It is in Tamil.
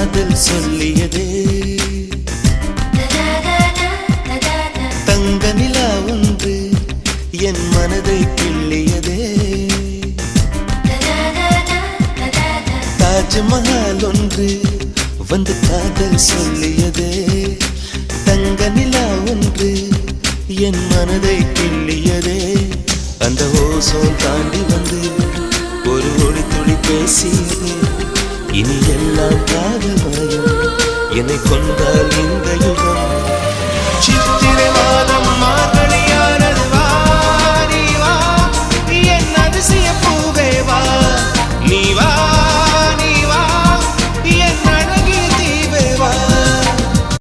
காதல் சொல்லியதே தங்க நிலா ஒன்று என் மனதை கிள்ளியதே தாஜ்மஹால் ஒன்று வந்து காதல் சொல்லியதே தங்க நிலா ஒன்று என் மனதை கிள்ளியதே அந்த ஓசோன் தாண்டி வந்து ஒரு ஒளி துளி பேசியதே இனி எல்லாம் காதல் மாயம் என்னை கொண்டால் இந்த